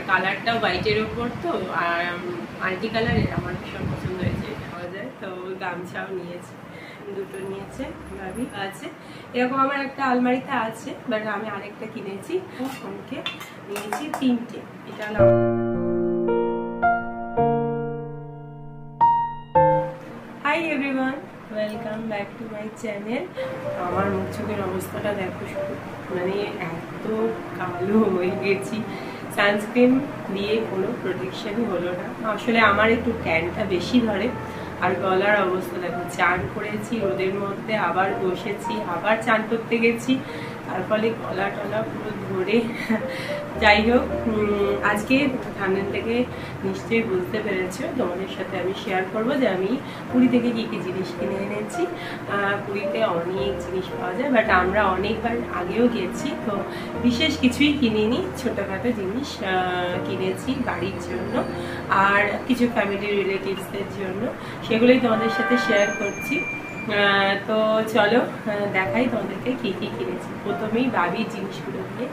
কালারটা হোয়াইটের ওপর তো, আর মাল্টি কালারের আমার ভীষণ পছন্দ হয়েছে, পাওয়া যায়। তো গামছাও নিয়েছে, দুটো নিয়েছে ভাবি আছে। এরকম আমার একটা আলমারিতে আছে, বাট আমি আরেকটা কিনেছি, ফোনকে নিয়েছি 3টে। এটা হলো hi everyone, welcome back to my channel. আমার মুখ চোখের অবস্থাটা দেখো শুধু, মানে এত কালো হয়ে গেছি। সানস্ক্রিন দিয়ে কোনো প্রোটেকশনই হলো না। আসলে আমার একটু ট্যানটা বেশি ধরে। আর গলার অবস্থা দেখো, চান করেছি রোদের মধ্যে, আবার বসেছি, আবার চান করতে গেছি, তার ফলে গলা টলা পুরো ধরে। যাই হোক, আজকে থাম্বনেল থেকে নিশ্চয়ই বুঝতে পেরেছো, তোমাদের সাথে আমি শেয়ার করবো যে আমি পুরী থেকে কি কি জিনিস কিনে এনেছি। পুরীতে অনেক জিনিস পাওয়া যায়, বাট আমরা অনেকবার আগেও গেছি, তো বিশেষ কিছুই কিনিনি, ছোটোখাটো জিনিস কিনেছি বাড়ির জন্য আর কিছু ফ্যামিলি রিলেটিভসদের জন্য, সেগুলোই তোমাদের সাথে শেয়ার করছি। তো চলো দেখাই তোমাদেরকে কি কি কিনেছি। প্রথমেই বাবির জিনিসগুলো দিয়ে,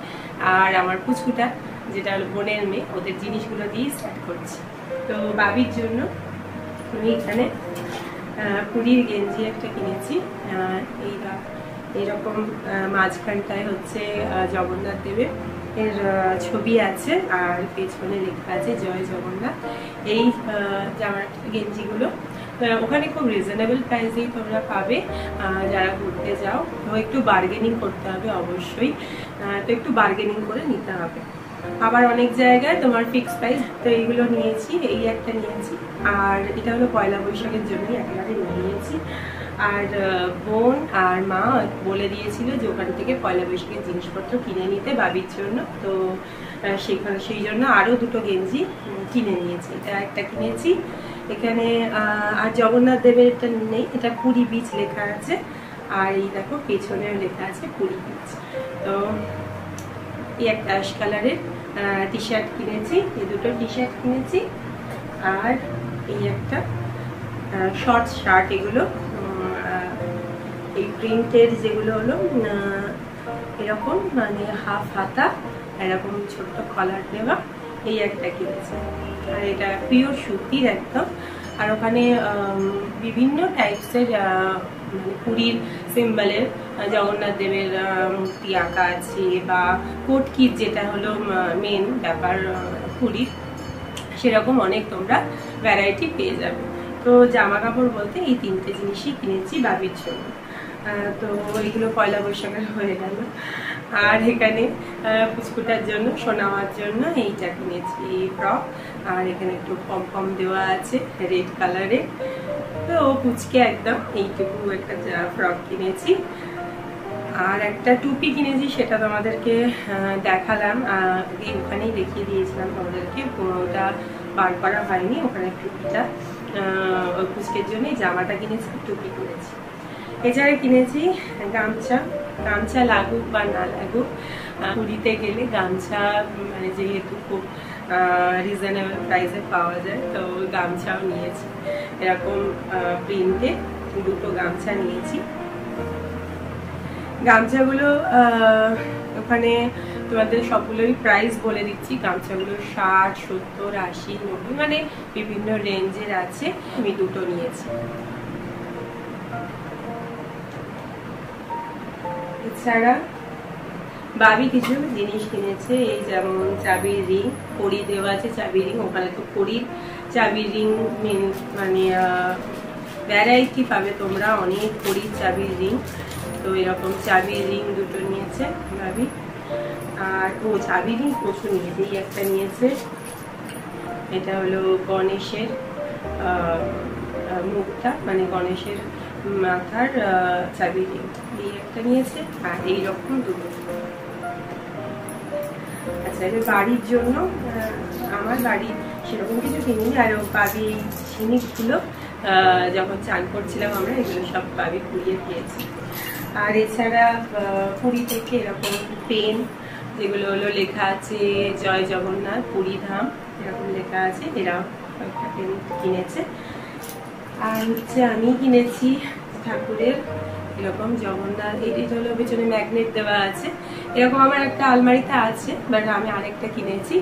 আর আমার পুচকুটা যেটা হলো বোনের মেয়ে, ওদের জিনিসগুলো দিয়ে স্টার্ট করছি। তো বাবির জন্য আমি এখানে পুরীর গেঞ্জি একটা কিনেছি। এইরকম মাঝখানটায় হচ্ছে জগন্নাথ দেবের এর ছবি আছে, আর পেছনে লেখা আছে জয় জগন্নাথ। এই জামার গেঞ্জিগুলো ওখানে খুব রিজনেবল প্রাইসেই তোমরা পাবে যারা ঘুরতে যাও। তো একটু বার্গেনিং করতে হবে অবশ্যই, তো একটু বার্গেনিং করে নিতে হবে। আবার অনেক জায়গায় তোমার ফিক্স প্রাইস। তো এইগুলো নিয়েছি, এই একটা নিয়েছি, আর এটা হলো পয়লা বৈশাখের জন্যই একেবারে নিয়েছি। আর বোন আর মা বলে দিয়েছিল যে ওখান থেকে পয়লা বৈশাখের জিনিসপত্র কিনে নিতে বাবির জন্য, তো সেই জন্য আরও দুটো গেঞ্জি কিনে নিয়েছি। এটা একটা কিনেছি এখানে, আর জগন্নাথ দেবের এটা নেই, এটা পুরী বিচ লেখা আছে, আর এই দেখো পেছনেও লেখা আছে পুরী বিচ। তো এই একটা অ্যাশ কালারের টি শার্ট কিনেছি, এই দুটো টি শার্ট কিনেছি, আর এই একটা শর্ট শার্ট। এগুলো এই প্রিন্টের যেগুলো হলো এরকম, মানে হাফ হাতা, এরকম ছোট্ট কলার দেওয়া, এই একটা কিনেছি। আর এটা পিওর সুতির একদম। আর ওখানে বিভিন্ন টাইপসের মানে পুরীর সিম্বলের জগন্নাথ দেবের মূর্তি আঁকা আছে, বা কোটকিট যেটা হলো মেন ব্যাপার পুরীর, সেরকম অনেক তোমরা ভ্যারাইটি পেয়ে যাবে। তো জামা কাপড় বলতে এই 3টে জিনিসই কিনেছি বাবির জন্য। তো এইগুলো পয়লা বৈশাখের হয়ে গেল। আর এখানে পুচকুটার জন্য, সোনামার জন্য এইটা কিনেছি, ফ্রক। আর এখানে একটু পম পম দেওয়া আছে রেড কালারে, তো পুচকে একদম এইটুকু একটা ফ্রক কিনেছি। আর একটা টুপি কিনেছি, সেটা তোমাদেরকে দেখালাম, ওখানেই দেখিয়ে দিয়েছিলাম তোমাদেরকে, ওটা বার করা হয়নি। ওখানে টুপিটা ওই পুচকের জন্য জামাটা কিনেছি, টুপি কিনেছি। এছাড়া কিনেছি গামছা। গামছা লাগুক বা না লাগুক, পুরীতে গেলে গামছা মানে যেহেতু খুব রিজনেবল প্রাইসে পাওয়া যায়, তো গামছাও নিয়েছি। এরকম প্রিন্টে দুটো গামছা নিয়েছি। গামছাগুলো ওখানে তোমাদের সবগুলোই প্রাইস বলে দিচ্ছি। গামছাগুলো 60, 70, 80, 90, মানে বিভিন্ন রেঞ্জের আছে। আমি দুটো নিয়েছি। এছাড়া বাবি কিছু জিনিস কিনেছে, এই যেমন চাবির রিং, কড়ি দেওয়া আছে চাবির রিং। ওখানে তো কড়ির চাবির রিং মানে ভ্যারাইটি পাবে তোমরা, অনেক কড়ির চাবির রিং। তো এরকম চাবির রিং দুটো নিয়েছে ভাবি। আর চাবির রিং প্রচুর নিয়েছে। এই একটা নিয়েছে, এটা হলো গণেশের মুখটা, মানে গণেশের মাথার চাবির রিং, এই একটা নিয়েছে। আর এইরকম দুটো। আচ্ছা, এবার বাড়ির জন্য, আমার বাড়ির সেরকম কিছু কিনিনি। আর বাবি জিনিসগুলো যখন চান করছিলাম আমরা, এগুলো সব বাবি পুড়িয়ে দিয়েছি। আর এছাড়া পুরী থেকে এরকম পেন, যেগুলো হলো লেখা আছে জয় জগন্নাথ পুরী ধাম, এরকম লেখা আছে, এরাও কয়েকটা পেন কিনেছে। আর হচ্ছে আমি কিনেছি ঠাকুরের এরকম জগন্নাথ, এটা হলো পেছনে ম্যাগনেট দেওয়া আছে, এরকম আমার একটা আলমারিতে আছে, বাট আমি আরেকটা কিনেছি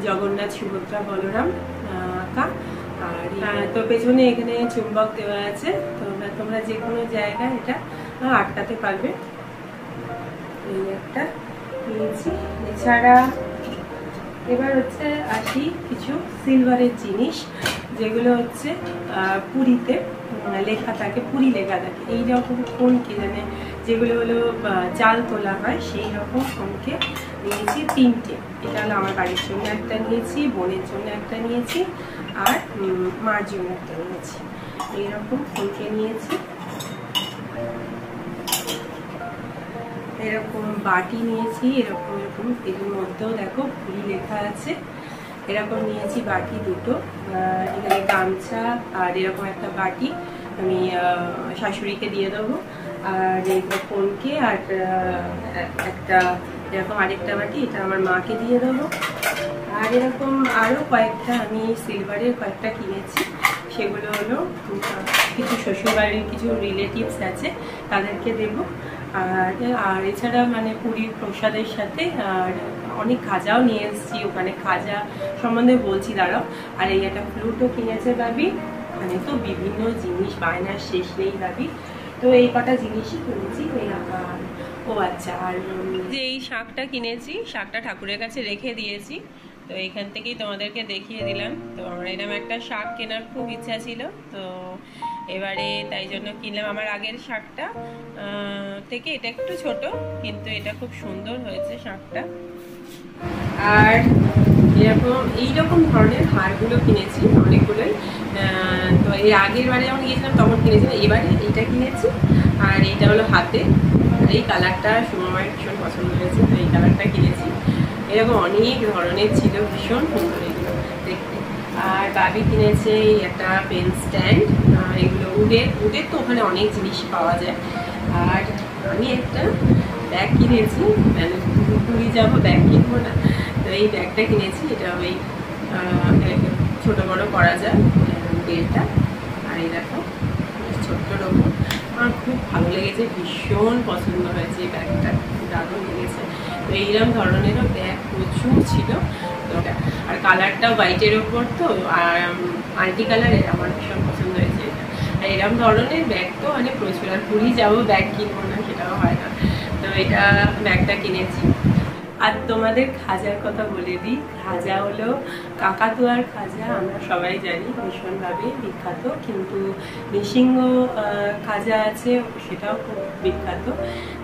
জগন্নাথ সুভদ্রা বলরাম আঁকা। আর তো পেছনে এখানে চুম্বক দেওয়া আছে, তোমরা যে কোনো জায়গায় এটা আটকাতে পারবে। এই একটা নিয়েছি। এছাড়া এবার হচ্ছে আসি কিছু সিলভারের জিনিস, যেগুলো হচ্ছে পুরীতে লেখা থাকে, পুরী লেখা থাকে এইরকম ফোন কি জানে, যেগুলো হলো চাল তোলা হয় সেই রকম ফোনকে নিয়েছি 3টে। এটা হলো আমার বাড়ির জন্য একটা নিয়েছি, বোনের জন্য একটা নিয়েছি, আর মার জন্য একটা নিয়েছি। এইরকম ফোনকে নিয়েছি। এরকম বাটি নিয়েছি, এরকম এরকম এর মধ্যেও দেখো পুরী লেখা আছে। এরকম নিয়েছি বাটি দুটো, এখানে গামছা আর এরকম একটা বাটি আমি শাশুড়িকে দিয়ে দেবো। আর এইগুলো ফোনকে আর একটা এরকম আরেকটা বাটি, এটা আমার মাকে দিয়ে দেবো। আর এরকম আরও কয়েকটা আমি সিলভারের কয়েকটা কিনেছি, সেগুলো হলো কিছু শ্বশুরবাড়ির কিছু রিলেটিভস আছে তাদেরকে দেবো। আর এছাড়া মানে পুরীর প্রসাদের সাথে আর অনেক খাজাও নিয়ে এসেছি, ওখানে খাজা সম্বন্ধে বলছি দাঁড়াও। আর এই একটা ফ্লুটও কিনেছে বাবি, মানে তো বিভিন্ন জিনিস বায়নার শেষ নেই বাবি। তো এই কটা জিনিসই কিনেছি। ও আচ্ছা, আর যে এই শাকটা কিনেছি, শাকটা ঠাকুরের কাছে রেখে দিয়েছি, তো এইখান থেকেই তোমাদেরকে দেখিয়ে দিলাম। তো আমার এরকম একটা শাক কেনার খুব ইচ্ছা ছিল, তো এবারে তাই জন্য কিনলাম। আমার আগের শাকটা থেকে এটা একটু ছোট, কিন্তু এটা খুব সুন্দর হয়েছে শাকটা। আর এরকম এইরকম ধরনের হারগুলো কিনেছি অনেকগুলোই। তো এই আগের বারে যখন গিয়েছিলাম তখন কিনেছিলাম, এবারে এইটা কিনেছি। আর এইটা হলো হাতে, এই কালারটা সুমামার ভীষণ পছন্দ হয়েছে, তো এই কালারটা কিনেছি। এরকম অনেক ধরনের ছিল, ভীষণ সুন্দর এগুলো দেখতে। আর বাবি কিনেছে একটা পেন স্ট্যান্ড, এগুলো উডের তো ওখানে অনেক জিনিস পাওয়া যায়। আর আমি একটা ব্যাগ কিনেছি, মানে পুরী যাবো ব্যাগ কিনবো না, তো এই ব্যাগটা কিনেছি। এটা ওই ছোটো বড়ো করা যায় বেলটা। আর এই দেখো ছোট্ট রকম, আমার খুব ভালো লেগেছে, ভীষণ পছন্দ হয়েছে এই ব্যাগটা, দারুণ লেগেছে। তো এইরকম ধরনেরও ব্যাগ প্রচুর ছিল। আর কালারটা হোয়াইটের ওপর, তো আর মাল্টি কালারের, আমার ভীষণ পছন্দ হয়েছে এটা। আর এরকম ধরনের ব্যাগ তো মানে প্রচুর, আর পুরী যাবো ব্যাগ কিনবো না সেটাও হয় না। তো এটা ব্যাগটা কিনেছি। আর তোমাদের খাজার কথা বলে দিই, খাজা হলো কাকাতুয়ার খাজা, আমরা সবাই জানি ভীষণভাবে বিখ্যাত, কিন্তু নৃসিংহ খাজা আছে সেটাও খুব বিখ্যাত।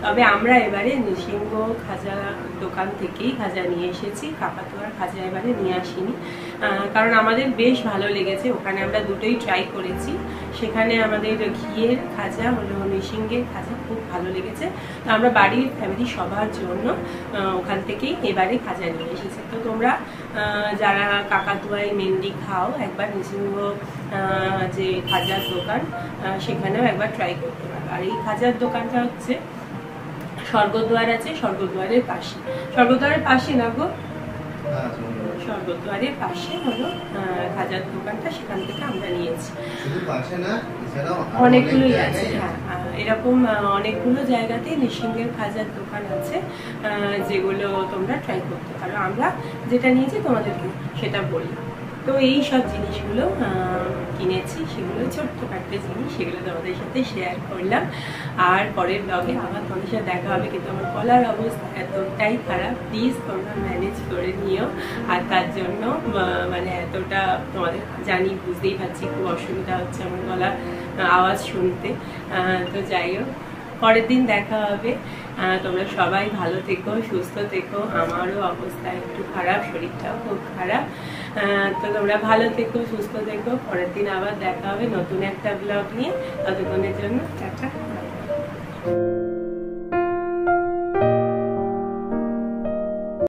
তবে আমরা এবারে নৃসিংহ খাজা দোকান থেকেই খাজা নিয়ে এসেছি, কাকাতুয়ার খাজা এবারে নিয়ে আসিনি, কারণ আমাদের বেশ ভালো লেগেছে। ওখানে আমরা দুটোই ট্রাই করেছি, সেখানে আমাদের ঘিয়ের খাজা হলো নৃসিংহের খাজা খুব ভালো লেগেছে। তো আমরা বাড়ির ফ্যামিলি সবার জন্য ওখান থেকেই এবারে খাজা নিয়ে এসেছে। তো তোমরা যারা কাকাতুয়ায় মেনলি খাও, একবার নৃসিংহ যে খাজার দোকান সেখানেও একবার ট্রাই করতে পারো। আর এই খাজার দোকানটা হচ্ছে স্বর্গদ্বার আছে, স্বর্গদ্বারের পাশে, স্বর্গদ্বারের পাশে না গো, স্বর্গদ্বারের পাশে হলো খাজার দোকানটা, সেখান থেকে আমরা নিয়েছি। অনেকগুলোই আছে, হ্যাঁ এরকম অনেকগুলো জায়গাতে নৃসিংহের খাজার দোকান আছে, যেগুলো তোমরা ট্রাই করতে পারো। আমরা যেটা নিয়েছি তোমাদেরকে সেটা বললাম। তো এই সব জিনিসগুলো কিনেছি, সেগুলো ছোট্টখাট্টো জিনিস, সেগুলো তোমাদের সাথে শেয়ার করলাম। আর পরের ব্লগে আবার তোমাদের সাথে দেখা হবে, কিন্তু আমার গলার অবস্থা এতটাই খারাপ, প্লিজ তোমরা ম্যানেজ করে নিও। আর তার জন্য মানে এতটা তোমাদের জানি, বুঝতেই পারছি খুব অসুবিধা হচ্ছে আমার গলার আওয়াজ শুনতে। তো যাই হোক, পরের দিন দেখা হবে। তোমরা সবাই ভালো থেকো, সুস্থ থেকো। আমারও অবস্থা একটু খারাপ, শরীরটাও খুব খারাপ। তো তোমরা ভালো থেকো, সুস্থ থেকো। পরের দিন আবার দেখা হবে নতুন একটা ব্লগ নিয়ে। ততক্ষণের জন্য টাটা।